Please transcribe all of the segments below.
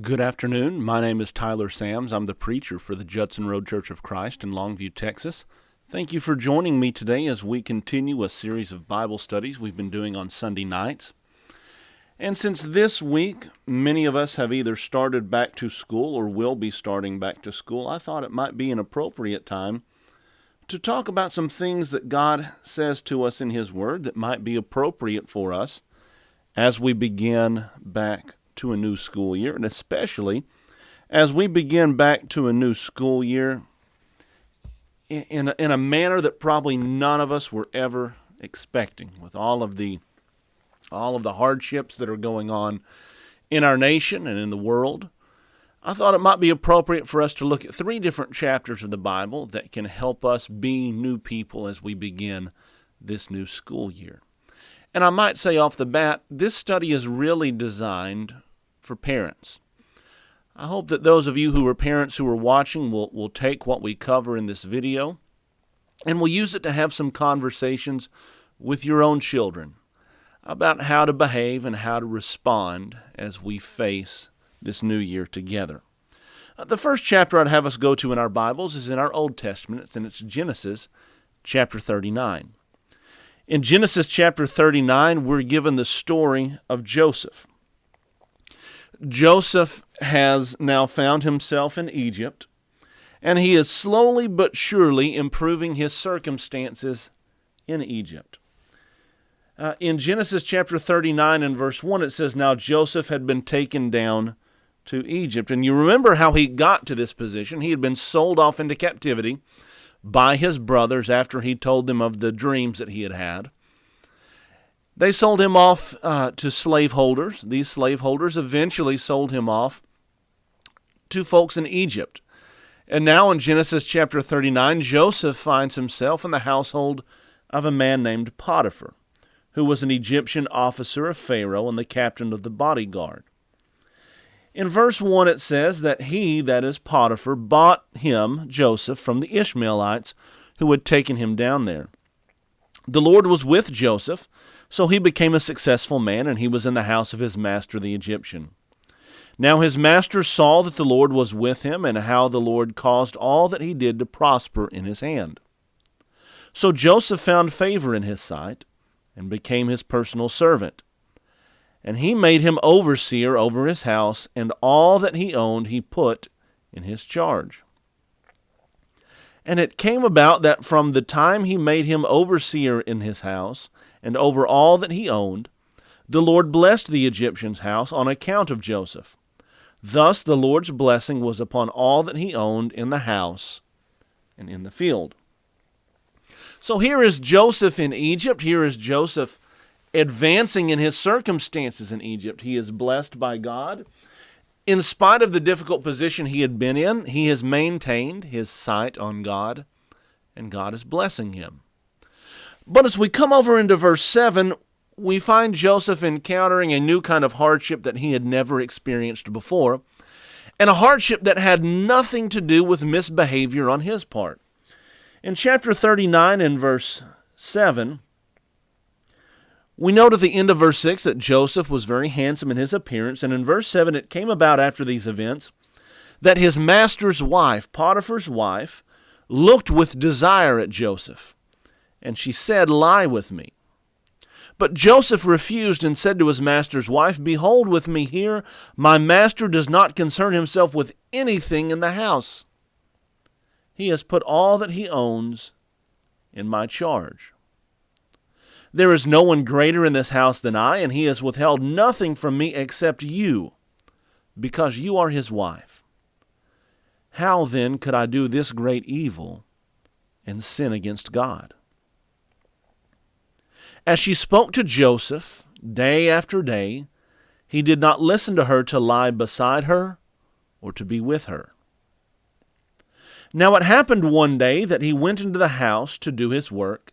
Good afternoon. My name is Tyler Sams. I'm the preacher for the Judson Road Church of Christ in Longview, Texas. Thank you for joining me today as we continue a series of Bible studies we've been doing on Sunday nights. And since this week, many of us have either started back to school or will be starting back to school, I thought it might be an appropriate time to talk about some things that God says to us in His Word that might be appropriate for us as we begin back to a new school year, and especially as we begin back to a new school year in a manner that probably none of us were ever expecting, with all of the hardships that are going on in our nation and in the world. I thought it might be appropriate for us to look at 3 different chapters of the Bible that can help us be new people as we begin this new school year. And I might say off the bat, this study is really designed for parents. I hope that those of you who are parents who are watching will take what we cover in this video and will use it to have some conversations with your own children about how to behave and how to respond as we face this new year together. The first chapter I'd have us go to in our Bibles is in our Old Testament, and it's Genesis chapter 39. In Genesis chapter 39, we're given the story of Joseph. Joseph has now found himself in Egypt, and he is slowly but surely improving his circumstances in Egypt. In Genesis chapter 39 and verse 1, it says, "Now Joseph had been taken down to Egypt." And you remember how he got to this position. He had been sold off into captivity by his brothers after he told them of the dreams that he had had. They sold him off to slaveholders. These slaveholders eventually sold him off to folks in Egypt. And now in Genesis chapter 39, Joseph finds himself in the household of a man named Potiphar, who was an Egyptian officer of Pharaoh and the captain of the bodyguard. In verse 1 it says that he, that is Potiphar, bought him, Joseph, from the Ishmaelites who had taken him down there. The Lord was with Joseph, so he became a successful man, and he was in the house of his master the Egyptian. Now his master saw that the Lord was with him, and how the Lord caused all that he did to prosper in his hand. So Joseph found favor in his sight, and became his personal servant. And he made him overseer over his house, and all that he owned he put in his charge. And it came about that from the time he made him overseer in his house, and over all that he owned, the Lord blessed the Egyptian's house on account of Joseph. Thus the Lord's blessing was upon all that he owned in the house and in the field. So here is Joseph in Egypt. Here is Joseph advancing in his circumstances in Egypt. He is blessed by God. In spite of the difficult position he had been in, he has maintained his sight on God, and God is blessing him. But as we come over into verse 7, we find Joseph encountering a new kind of hardship that he had never experienced before, and a hardship that had nothing to do with misbehavior on his part. In chapter 39 and verse 7, we note at the end of verse 6 that Joseph was very handsome in his appearance, and in verse 7 it came about after these events that his master's wife, Potiphar's wife, looked with desire at Joseph, and she said, "Lie with me." But Joseph refused and said to his master's wife, "Behold, with me here, my master does not concern himself with anything in the house. He has put all that he owns in my charge. There is no one greater in this house than I, and he has withheld nothing from me except you, because you are his wife. How then could I do this great evil and sin against God?" As she spoke to Joseph day after day, he did not listen to her to lie beside her or to be with her. Now it happened one day that he went into the house to do his work,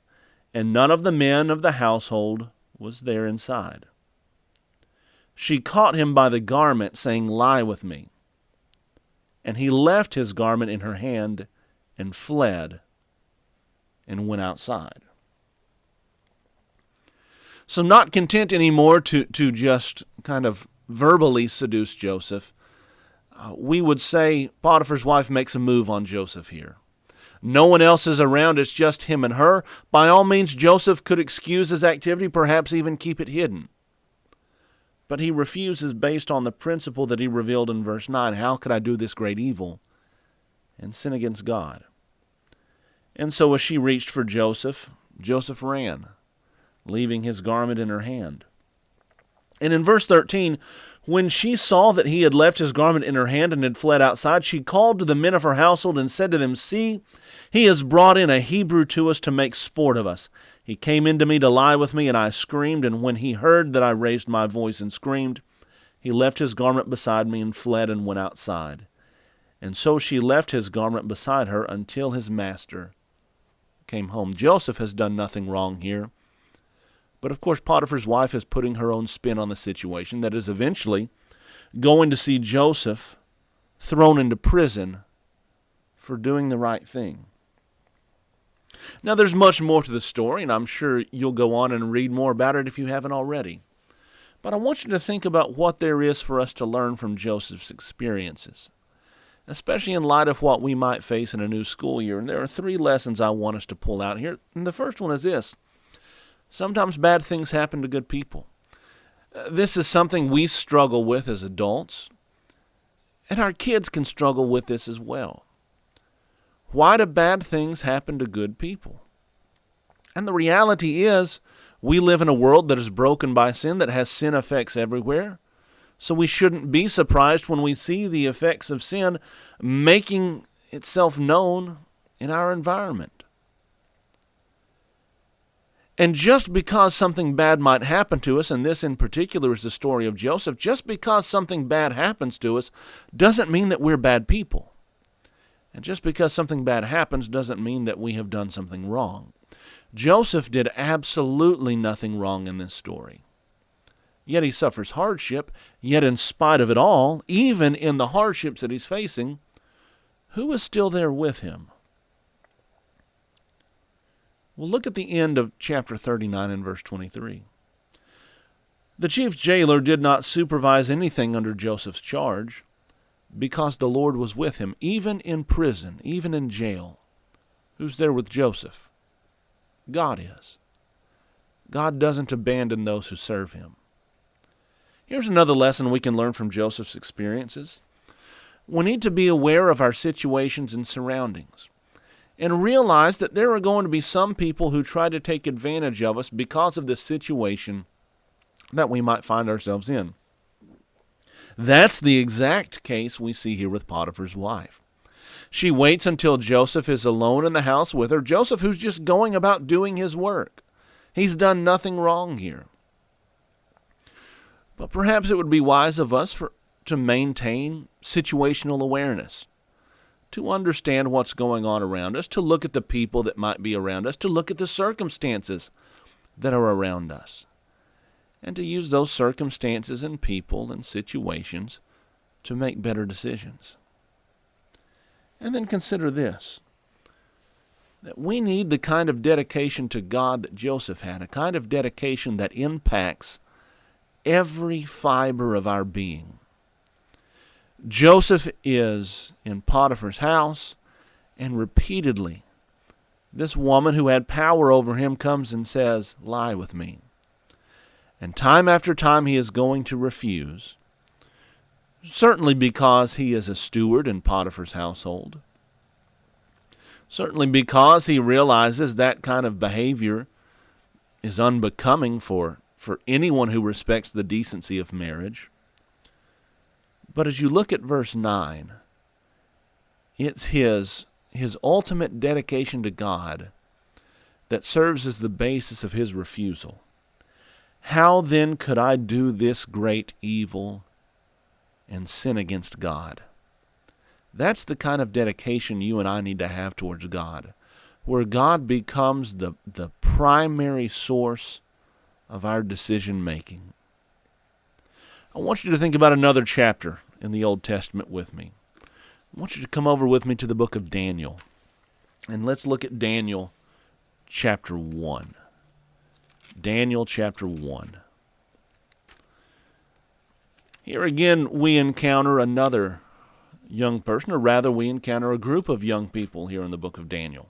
and none of the men of the household was there inside. She caught him by the garment, saying, "Lie with me." And he left his garment in her hand and fled and went outside. So not content anymore to just kind of verbally seduce Joseph, we would say Potiphar's wife makes a move on Joseph here. No one else is around, it's just him and her. By all means, Joseph could excuse his activity, perhaps even keep it hidden. But he refuses based on the principle that he revealed in verse 9. How could I do this great evil and sin against God? And so as she reached for Joseph, Joseph ran, leaving his garment in her hand. And in verse 13, when she saw that he had left his garment in her hand and had fled outside, she called to the men of her household and said to them, "See, he has brought in a Hebrew to us to make sport of us. He came in to me to lie with me, and I screamed, and when he heard that I raised my voice and screamed, he left his garment beside me and fled and went outside. And so she left his garment beside her until his master came home." Joseph has done nothing wrong here. But of course, Potiphar's wife is putting her own spin on the situation that is eventually going to see Joseph thrown into prison for doing the right thing. Now, there's much more to the story, and I'm sure you'll go on and read more about it if you haven't already. But I want you to think about what there is for us to learn from Joseph's experiences, especially in light of what we might face in a new school year. And there are 3 lessons I want us to pull out here. And the first one is this. Sometimes bad things happen to good people. This is something we struggle with as adults, and our kids can struggle with this as well. Why do bad things happen to good people? And the reality is, we live in a world that is broken by sin, that has sin effects everywhere. So we shouldn't be surprised when we see the effects of sin making itself known in our environment. And just because something bad might happen to us, and this in particular is the story of Joseph, just because something bad happens to us doesn't mean that we're bad people. And just because something bad happens doesn't mean that we have done something wrong. Joseph did absolutely nothing wrong in this story. Yet he suffers hardship, yet in spite of it all, even in the hardships that he's facing, who is still there with him? Well, look at the end of chapter 39 and verse 23. The chief jailer did not supervise anything under Joseph's charge, because the Lord was with him, even in prison, even in jail. Who's there with Joseph? God is. God doesn't abandon those who serve him. Here's another lesson we can learn from Joseph's experiences. We need to be aware of our situations and surroundings, and realize that there are going to be some people who try to take advantage of us because of the situation that we might find ourselves in. That's the exact case we see here with Potiphar's wife. She waits until Joseph is alone in the house with her. Joseph, who's just going about doing his work. He's done nothing wrong here. But perhaps it would be wise of us to maintain situational awareness, to understand what's going on around us, to look at the people that might be around us, to look at the circumstances that are around us, and to use those circumstances and people and situations to make better decisions. And then consider this, that we need the kind of dedication to God that Joseph had, a kind of dedication that impacts every fiber of our being. Joseph is in Potiphar's house, and repeatedly, this woman who had power over him comes and says, "Lie with me." And time after time he is going to refuse, certainly because he is a steward in Potiphar's household, certainly because he realizes that kind of behavior is unbecoming for anyone who respects the decency of marriage. But as you look at verse 9, it's his ultimate dedication to God that serves as the basis of his refusal. How then could I do this great evil and sin against God? That's the kind of dedication you and I need to have towards God, where God becomes the primary source of our decision making. I want you to think about another chapter in the Old Testament with me. I want you to come over with me to the book of Daniel, and let's look at Daniel chapter 1. Daniel chapter 1. Here again we encounter another young person, or rather we encounter a group of young people here in the book of Daniel.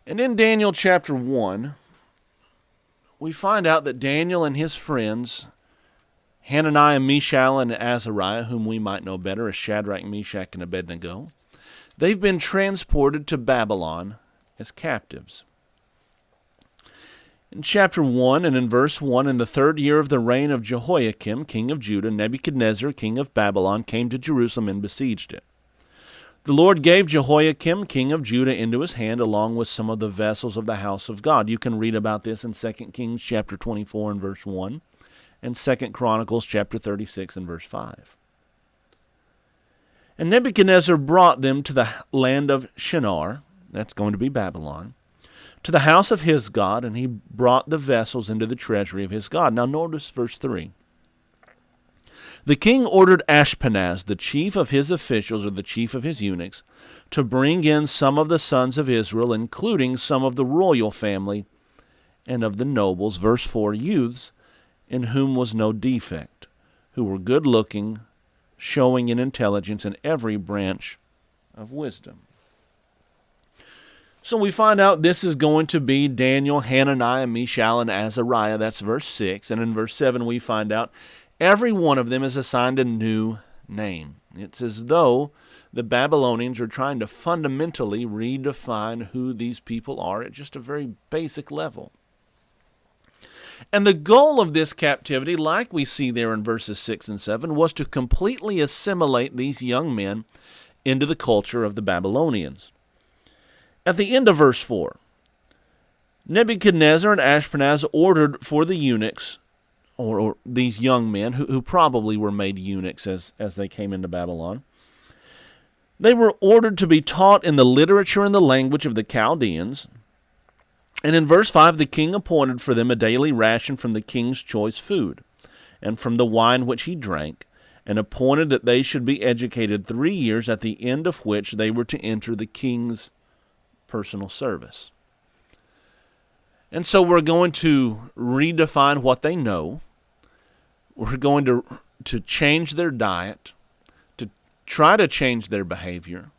And in Daniel chapter 1, we find out that Daniel and his friends, Hananiah, Mishael, and Azariah, whom we might know better as Shadrach, Meshach, and Abednego, they've been transported to Babylon as captives. In chapter 1 and in verse 1, in the 3rd year of the reign of Jehoiakim, king of Judah, Nebuchadnezzar, king of Babylon, came to Jerusalem and besieged it. The Lord gave Jehoiakim, king of Judah, into his hand, along with some of the vessels of the house of God. You can read about this in 2 Kings chapter 24 and verse 1, and 2 Chronicles chapter 36 and verse 5. And Nebuchadnezzar brought them to the land of Shinar, that's going to be Babylon, to the house of his God, and he brought the vessels into the treasury of his God. Now notice verse 3. The king ordered Ashpenaz, the chief of his officials, or the chief of his eunuchs, to bring in some of the sons of Israel, including some of the royal family and of the nobles, verse 4, youths, in whom was no defect, who were good-looking, showing in intelligence in every branch of wisdom. So we find out this is going to be Daniel, Hananiah, Mishael, and Azariah. That's verse 6. And in verse 7 we find out every one of them is assigned a new name. It's as though the Babylonians are trying to fundamentally redefine who these people are at just a very basic level. And the goal of this captivity, like we see there in verses 6 and 7, was to completely assimilate these young men into the culture of the Babylonians. At the end of verse 4, Nebuchadnezzar and Ashpenaz ordered for the eunuchs, or these young men who probably were made eunuchs as they came into Babylon, they were ordered to be taught in the literature and the language of the Chaldeans. And in verse 5, the king appointed for them a daily ration from the king's choice food, and from the wine which he drank, and appointed that they should be educated 3 years, at the end of which they were to enter the king's personal service. And so we're going to redefine what they know. We're going to change their diet, to try to change their behavior,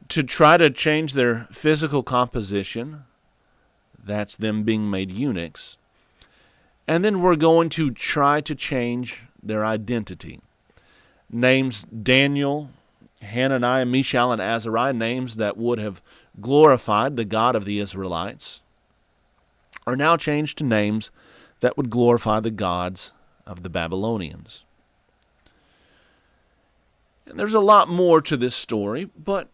to try to change their physical composition. That's them being made eunuchs. And then we're going to try to change their identity. Names Daniel, Hananiah, Mishael, and Azariah, names that would have glorified the God of the Israelites, are now changed to names that would glorify the gods of the Babylonians. And there's a lot more to this story, but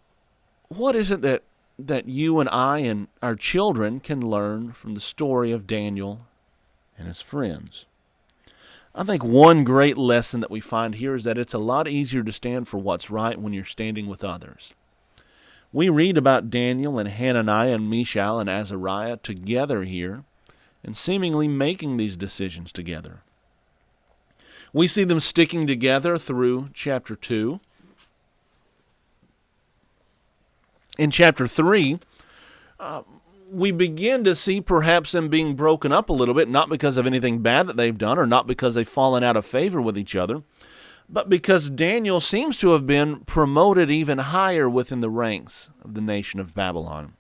what is it that you and I and our children can learn from the story of Daniel and his friends? I think one great lesson that we find here is that it's a lot easier to stand for what's right when you're standing with others. We read about Daniel and Hananiah and Mishael and Azariah together here and seemingly making these decisions together. We see them sticking together through chapter 2. In chapter 3, we begin to see perhaps them being broken up a little bit, not because of anything bad that they've done or not because they've fallen out of favor with each other, but because Daniel seems to have been promoted even higher within the ranks of the nation of Babylon.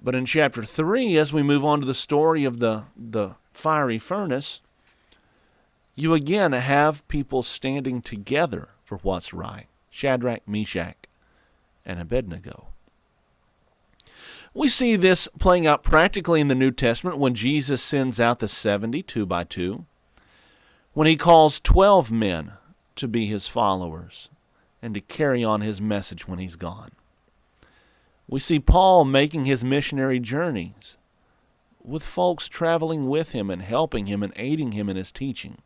But in chapter 3, as we move on to the story of the fiery furnace, you again have people standing together for what's right. Shadrach, Meshach, and Abednego. We see this playing out practically in the New Testament when Jesus sends out the 70, 2 by 2, when he calls 12 men to be his followers and to carry on his message when he's gone. We see Paul making his missionary journeys with folks traveling with him and helping him and aiding him in his teaching.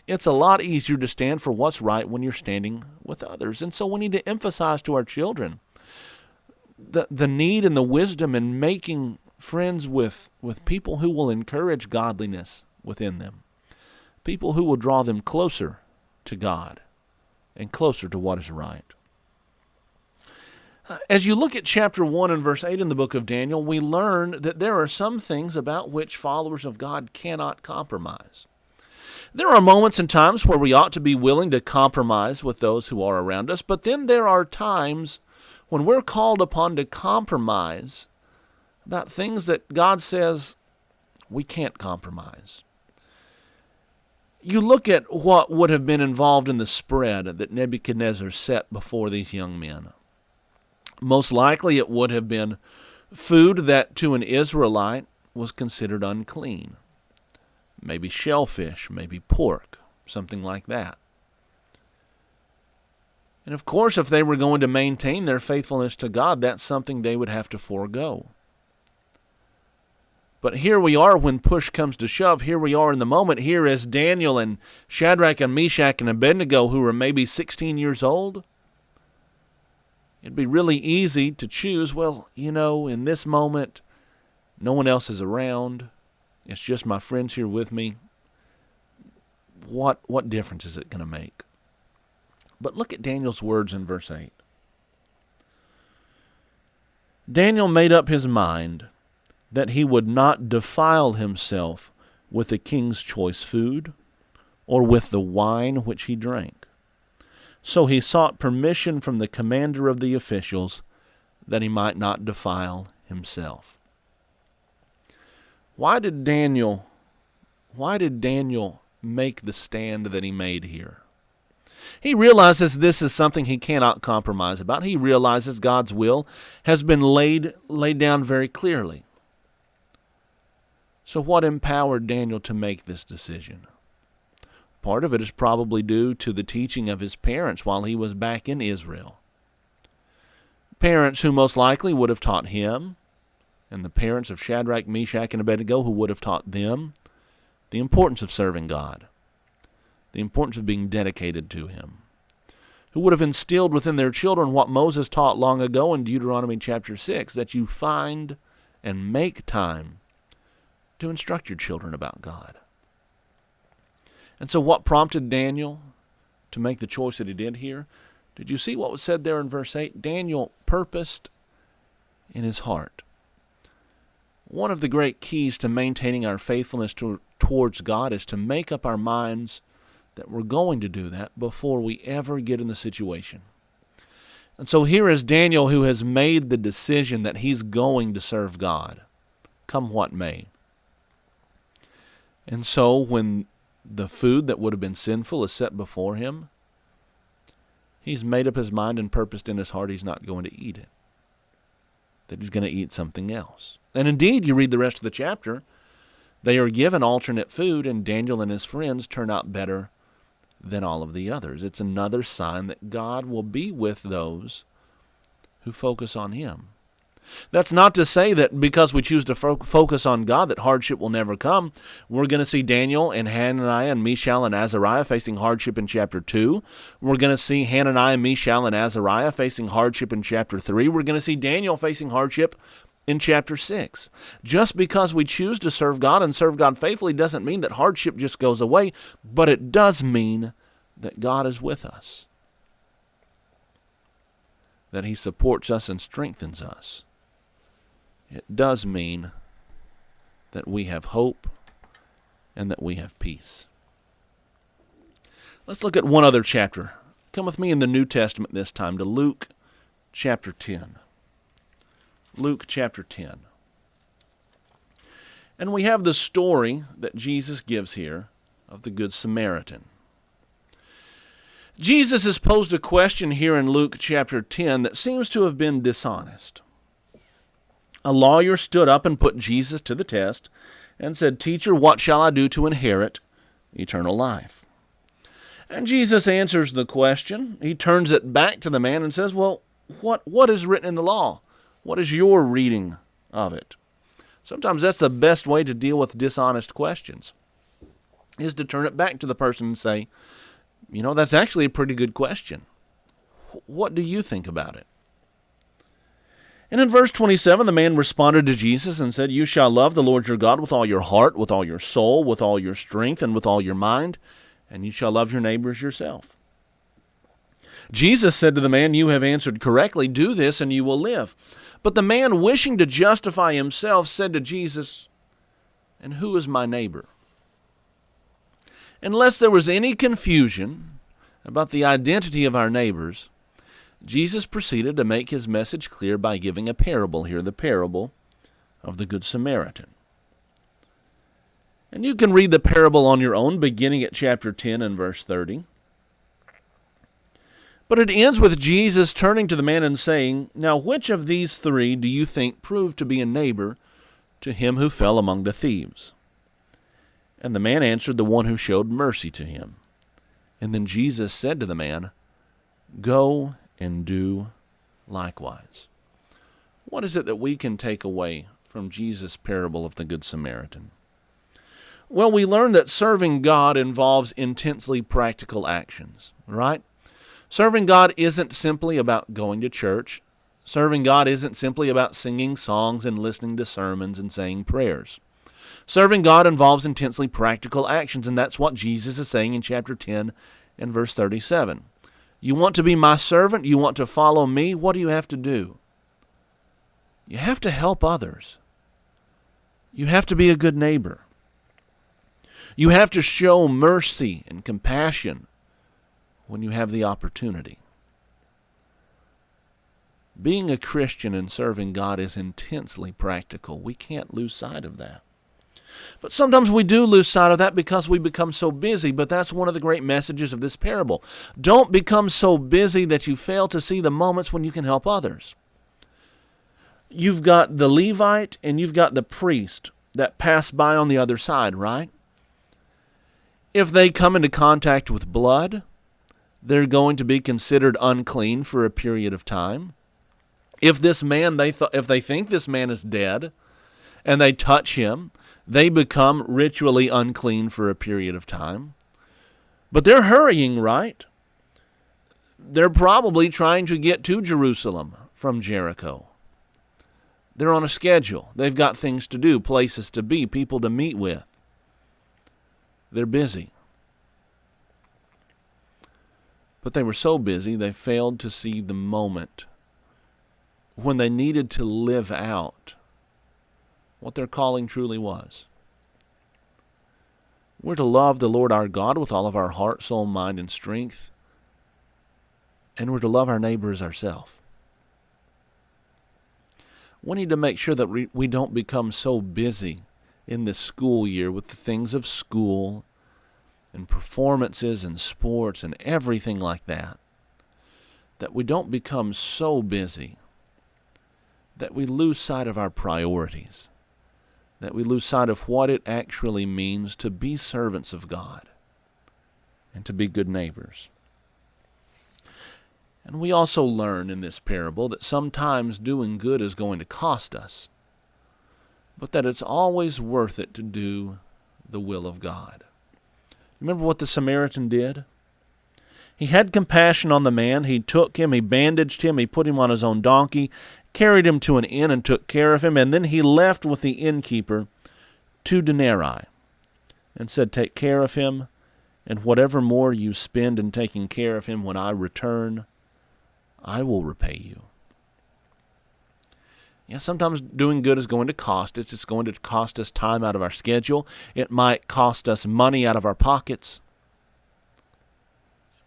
It's a lot easier to stand for what's right when you're standing with others. And so we need to emphasize to our children the need and the wisdom in making friends with people who will encourage godliness within them, people who will draw them closer to God and closer to what is right. As you look at chapter 1 and verse 8 in the book of Daniel, we learn that there are some things about which followers of God cannot compromise. There are moments and times where we ought to be willing to compromise with those who are around us, but then there are times when we're called upon to compromise about things that God says we can't compromise. You look at what would have been involved in the spread that Nebuchadnezzar set before these young men. Most likely it would have been food that to an Israelite was considered unclean. Maybe shellfish, maybe pork, something like that. And of course, if they were going to maintain their faithfulness to God, that's something they would have to forego. But here we are when push comes to shove. Here we are in the moment. Here is Daniel and Shadrach and Meshach and Abednego, who were maybe 16 years old. It'd be really easy to choose, well, in this moment, no one else is around. It's just my friends here with me. What difference is it going to make? But look at Daniel's words in verse 8. Daniel made up his mind that he would not defile himself with the king's choice food or with the wine which he drank. So he sought permission from the commander of the officials that he might not defile himself. Why did Daniel make the stand that he made here? He realizes this is something he cannot compromise about. He realizes God's will has been laid down very clearly. So what empowered Daniel to make this decision? Part of it is probably due to the teaching of his parents while he was back in Israel. Parents who most likely would have taught him, and the parents of Shadrach, Meshach, and Abednego who would have taught them the importance of serving God, the importance of being dedicated to Him, who would have instilled within their children what Moses taught long ago in Deuteronomy chapter 6, that you find and make time to instruct your children about God. And so what prompted Daniel to make the choice that he did here? Did you see what was said there in verse 8? Daniel purposed in his heart. One of the great keys to maintaining our faithfulness towards God is to make up our minds that we're going to do that before we ever get in the situation. And so here is Daniel, who has made the decision that he's going to serve God, come what may. And so when the food that would have been sinful is set before him, he's made up his mind and purposed in his heart he's not going to eat it, that he's going to eat something else. And indeed, you read the rest of the chapter, they are given alternate food, and Daniel and his friends turn out better than all of the others. It's another sign that God will be with those who focus on Him. That's not to say that because we choose to focus on God that hardship will never come. We're going to see Daniel and Hananiah and Mishael and Azariah facing hardship in chapter 2. We're going to see Hananiah, Mishael, and Azariah facing hardship in chapter 3. We're going to see Daniel facing hardship in chapter 6. Just because we choose to serve God and serve God faithfully doesn't mean that hardship just goes away, but it does mean that God is with us, that He supports us and strengthens us. It does mean that we have hope and that we have peace. Let's look at one other chapter. Come with me in the New Testament this time to Luke chapter 10. Luke chapter 10. And we have the story that Jesus gives here of the Good Samaritan. Jesus has posed a question here in Luke chapter 10 that seems to have been dishonest. A lawyer stood up and put Jesus to the test and said, "Teacher, what shall I do to inherit eternal life?" And Jesus answers the question. He turns it back to the man and says, well, what is written in the law? What is your reading of it? Sometimes that's the best way to deal with dishonest questions, is to turn it back to the person and say, that's actually a pretty good question. What do you think about it? And in verse 27, the man responded to Jesus and said, "You shall love the Lord your God with all your heart, with all your soul, with all your strength, and with all your mind, and you shall love your neighbor as yourself." Jesus said to the man, "You have answered correctly. Do this and you will live." But the man, wishing to justify himself, said to Jesus, "And who is my neighbor?" Unless there was any confusion about the identity of our neighbors, Jesus proceeded to make his message clear by giving a parable here, the parable of the Good Samaritan. And you can read the parable on your own, beginning at chapter 10 and verse 30. But it ends with Jesus turning to the man and saying, "Now which of these three do you think proved to be a neighbor to him who fell among the thieves?" And the man answered, "The one who showed mercy to him." And then Jesus said to the man, "Go and do likewise." What is it that we can take away from Jesus' parable of the Good Samaritan? Well, we learn that serving God involves intensely practical actions, right? Serving God isn't simply about going to church. Serving God isn't simply about singing songs and listening to sermons and saying prayers. Serving God involves intensely practical actions, and that's what Jesus is saying in chapter 10 and verse 37. You want to be my servant? You want to follow me? What do you have to do? You have to help others. You have to be a good neighbor. You have to show mercy and compassion when you have the opportunity. Being a Christian and serving God is intensely practical. We can't lose sight of that. But sometimes we do lose sight of that because we become so busy, but that's one of the great messages of this parable. Don't become so busy that you fail to see the moments when you can help others. You've got the Levite and you've got the priest that pass by on the other side, right? If they come into contact with blood, they're going to be considered unclean for a period of time. If this man, if they think this man is dead and they touch him, they become ritually unclean for a period of time. But they're hurrying, right? They're probably trying to get to Jerusalem from Jericho. They're on a schedule. They've got things to do, places to be, people to meet with. They're busy. But they were so busy, they failed to see the moment when they needed to live out what their calling truly was. We're to love the Lord our God with all of our heart, soul, mind, and strength. And we're to love our neighbor as ourselves. We need to make sure that we don't become so busy in this school year with the things of school and performances and sports and everything like that, that we don't become so busy that we lose sight of our priorities, that we lose sight of what it actually means to be servants of God and to be good neighbors. And we also learn in this parable that sometimes doing good is going to cost us, but that it's always worth it to do the will of God. Remember what the Samaritan did? He had compassion on the man. He took him, he bandaged him, he put him on his own donkey, carried him to an inn and took care of him, and then he left with the innkeeper 2 denarii and said, "Take care of him, and whatever more you spend in taking care of him, when I return, I will repay you." Yeah, sometimes doing good is going to cost us. It's going to cost us time out of our schedule. It might cost us money out of our pockets.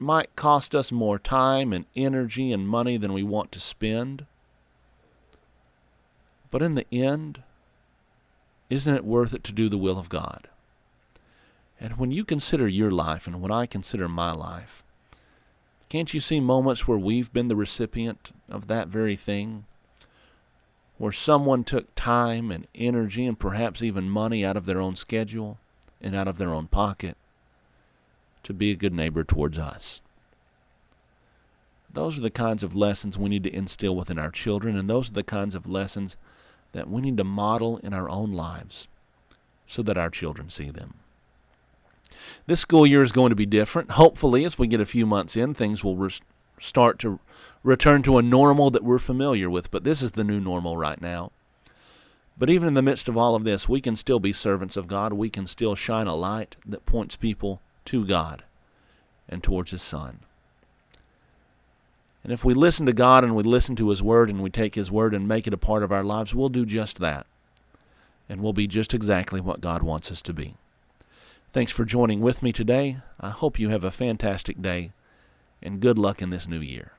It might cost us more time and energy and money than we want to spend. But in the end, isn't it worth it to do the will of God? And when you consider your life and when I consider my life, can't you see moments where we've been the recipient of that very thing? Where someone took time and energy and perhaps even money out of their own schedule and out of their own pocket to be a good neighbor towards us. Those are the kinds of lessons we need to instill within our children, and those are the kinds of lessons that we need to model in our own lives so that our children see them. This school year is going to be different. Hopefully, as we get a few months in, things will start to return to a normal that we're familiar with, but this is the new normal right now. But even in the midst of all of this, we can still be servants of God. We can still shine a light that points people to God and towards His Son. And if we listen to God and we listen to His Word and we take His Word and make it a part of our lives, we'll do just that. And we'll be just exactly what God wants us to be. Thanks for joining with me today. I hope you have a fantastic day, and good luck in this new year.